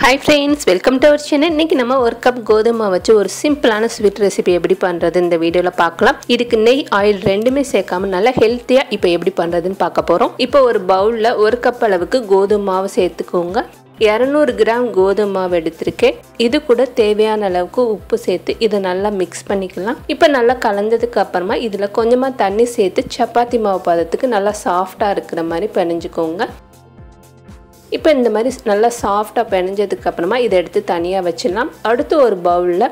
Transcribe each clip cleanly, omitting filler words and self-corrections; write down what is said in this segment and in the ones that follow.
Hi friends, welcome to our channel. இன்னைக்கு நம்ம ஒரு கப் கோதுமை வச்சு ஒரு சிம்பிளான ஸ்வீட் ரெசிபி எப்படி பண்றது இந்த வீடியோல பார்க்கலாம். இதுக்கு நெய் ஆயில் ரெண்டுமே சேர்க்காம நல்ல ஹெல்த்தியா இப்போ எப்படி பண்றதுன்னு பார்க்க போறோம். இப்போ ஒரு பவுல்ல ஒரு கப் அளவுக்கு கோதுமை மாவு சேர்த்துக்கோங்க. 200 கிராம் கோதுமை மாவு எடுத்துர்க்கேன். இது கூட தேவையான அளவுக்கு உப்பு சேர்த்து இத நல்லா மிக்ஸ் பண்ணிக்கலாம். இப்போ நல்லா கலந்ததுக்கு அப்புறமா இதுல கொஞ்சமா தண்ணி சேர்த்து சப்பாத்தி மாவு பதத்துக்கு நல்லா சாஃப்ட்டா இருக்குற மாதிரி பிணைஞ்சுக்கோங்க. இப்போ இந்த மாதிரி நல்லா சாஃப்ட்டா பிணைஞ்சதுக்கு அப்புறமா இத எடுத்து தனியா வச்சிடலாம். அடுத்து ஒரு பவுல்ல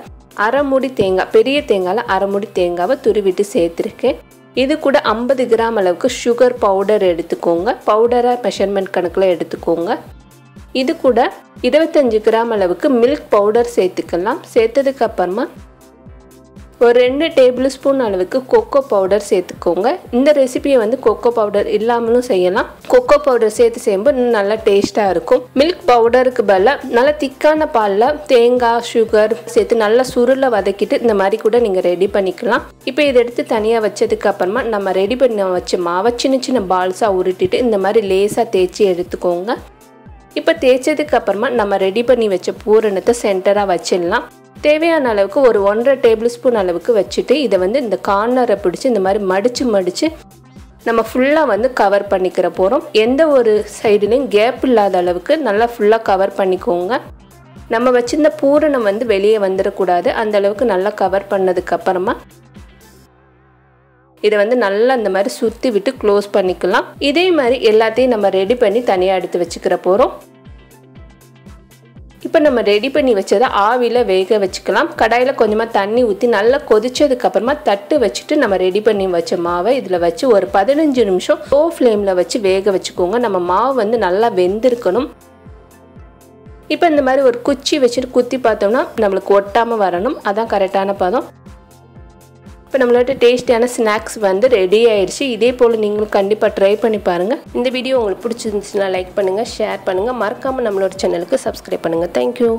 அரை மூடி தேங்காய், பெரிய தேங்காய்ல அரை மூடி தேங்காவை துருவிட்டு சேர்த்திருக்கேன். இது கூட 50 கிராம் அளவுக்கு சுகர் பவுடர் எடுத்துக்கோங்க. பவுடரா மெஷர்மென்ட் கணக்குல எடுத்துக்கோங்க. இது கூட 25 கிராம் அளவுக்கு மில்க் பவுடர் சேர்த்துக்கலாம். சேர்த்ததுக்கு அப்புறமா ஒரு 2 டேபிள் ஸ்பூன் அளவுக்கு கோகோ பவுடர் சேர்த்துக்கோங்க. இந்த ரெசிபியை வந்து கோகோ பவுடர் இல்லாமலும் செய்யலாம். கோகோ பவுடர் சேர்த்து செய்யும்போது நல்லா டேஸ்டா இருக்கும். மில்க் பவுடருக்கு பதிலா நல்ல திக்கான பால்ல தேங்காய், சுகர் சேர்த்து நல்லா சுருள வதக்கிட்டு இந்த மாதிரி கூட நீங்க ரெடி பண்ணிக்கலாம். இப்போ இதை எடுத்து தனியா வச்சதுக்கு அப்புறமா நம்ம ரெடி பண்ணி வச்ச மாவை சின்ன சின்ன பால்ஸா உருட்டிட்டு இந்த மாதிரி லேசா தேய்ச்சி எடுத்துக்கோங்க. இப்போ தேய்ச்சதுக்கு அப்புறமா நம்ம ரெடி பண்ணி வச்ச பூரணத்தை சென்டரா வச்சிடலாம். தேவையான அளவுக்கு ஒரு 1.5 டேபிள் ஸ்பூன் அளவுக்கு வச்சுட்டு இதை வந்து இந்த கார்னரை பிடிச்சி இந்த மாதிரி மடிச்சு நம்ம ஃபுல்லாக வந்து கவர் பண்ணிக்கிற போகிறோம். எந்த ஒரு சைடுலையும் கேப் இல்லாத அளவுக்கு நல்லா ஃபுல்லாக கவர் பண்ணிக்கோங்க. நம்ம வச்சிருந்த பூரணம் வந்து வெளியே வந்துடக்கூடாது. அந்த அளவுக்கு நல்லா கவர் பண்ணதுக்கு அப்புறமா இதை வந்து நல்லா இந்த மாதிரி சுற்றி விட்டு க்ளோஸ் பண்ணிக்கலாம். இதே மாதிரி எல்லாத்தையும் நம்ம ரெடி பண்ணி தனியாக எடுத்து வச்சுக்கிற போகிறோம். இப்போ நம்ம ரெடி பண்ணி வச்சதை ஆவியில் வேக வச்சுக்கலாம். கடாயில் கொஞ்சமாக தண்ணி ஊற்றி நல்லா கொதிச்சதுக்கு அப்புறமா தட்டு வச்சுட்டு நம்ம ரெடி பண்ணி வச்ச மாவை இதில் வச்சு ஒரு 15 நிமிஷம் லோ ஃப்ளேமில் வச்சு வேக வச்சுக்கோங்க. நம்ம மாவு வந்து நல்லா வெந்திருக்கணும். இப்போ இந்த மாதிரி ஒரு குச்சி வச்சுட்டு குத்தி பார்த்தோம்னா நம்மளுக்கு ஒட்டாமல் வரணும். அதான் கரெக்டான பதம். இப்போ நம்மளோட டேஸ்டியான ஸ்நாக்ஸ் வந்து ரெடி ஆயிடுச்சு. இதே போல் நீங்களும் கண்டிப்பாக ட்ரை பண்ணி பாருங்கள். இந்த வீடியோ உங்களுக்கு பிடிச்சிருந்துச்சுன்னா லைக் பண்ணுங்கள், ஷேர் பண்ணுங்கள். மறக்காமல் நம்மளோட சேனலுக்கு சப்ஸ்கிரைப் பண்ணுங்கள். தேங்க்யூ.